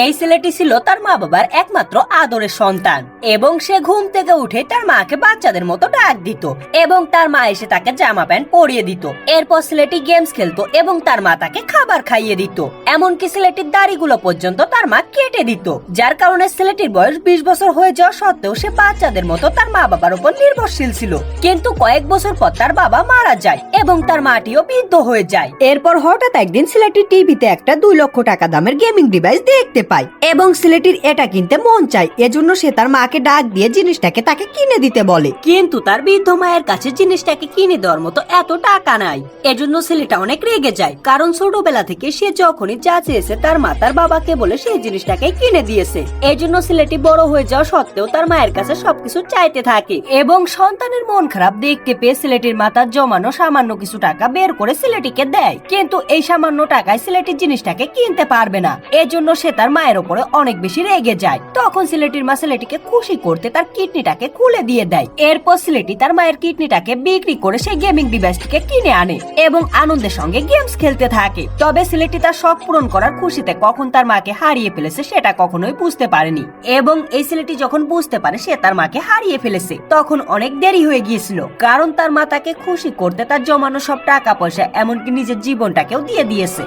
এই ছেলেটি ছিল তার মা বাবার একমাত্র আদরের সন্তান এবং সে ঘুম থেকে উঠে তার মাকে বাচ্চাদের মতো ডাক দিত এবং তার মা এসে তাকে জামা প্যান্ট পরিয়ে দিত। এরপর ছেলেটি গেমস খেলতো এবং তার মা তাকে খাবার খাইয়ে দিত। এমনকি ছেলেটির দাড়িগুলো পর্যন্ত তার মা কেটে দিত, যার কারণে ছেলেটির বয়স 20 বছর হয়ে যাওয়া সত্ত্বেও সে বাচ্চাদের মতো তার মা বাবার উপর নির্ভরশীল ছিল। কিন্তু কয়েক বছর পর তার বাবা মারা যায় এবং তার মাটিও বৃদ্ধ হয়ে যায়। এরপর হঠাৎ একদিন ছেলেটি টিভিতে একটা 2 লক্ষ টাকা দামের গেমিং ডিভাইস দেখতে পায় এবং ছেলেটির এটা কিনতে মন চায়। এজন্য সে তার মাকে ডাক দিয়ে জিনিসটাকে তাকে কিনে দিতে বলে, কিন্তু তার বৃদ্ধ মায়ের কাছে জিনিসটাকে কিনে দেওয়ার মতো এত টাকা নাই। এজন্য ছেলেটা অনেক রেগে যায়, কারণ ছোটবেলা থেকে সে যখনই যা চেয়েছে তার মা তার বাবাকে বলে সেই জিনিসটাকে কিনে দিয়েছে। এজন্য ছেলেটি বড় হয়ে যাওয়া সত্ত্বেও তার মায়ের কাছে সবকিছু চাইতে থাকে এবং সন্তানের মন খারাপ দেখতে পেয়ে ছেলেটির মা তার জমানো সামান্য কিছু টাকা বের করে ছেলেটিকে দেয়। কিন্তু এই সামান্য টাকায় ছেলেটির জিনিসটাকে কিনতে পারবে না। এজন্য সে তার মায়ের উপরে অনেক বেশি রেগে যায়। তখন ছেলেটির মা ছেলেটিকে খুশি করতে তার কিডনিটাকে খুলে দিয়ে দেয়। এরপর ছেলেটি তার মায়ের কিডনিটাকে বিক্রি করে সেই গেমিং ডিভাইসটিকে কিনে আনে এবং আনন্দের সঙ্গে গেমস খেলতে থাকে। তবে ছেলেটি তার শখ পূরণ করার খুশিতে কখন তার মাকে হারিয়ে ফেলেছে সেটা কখনোই বুঝতে পারেনি এবং এই ছেলেটি যখন বুঝতে পারে সে তার মাকে হারিয়ে ফেলেছে তখন অনেক দেরি হয়ে গিয়েছিল, কারণ তার মা তাকে খুশি করতে তার জমানো সব টাকা পয়সা এমনকি নিজের জীবনটাকেও দিয়ে দিয়েছে।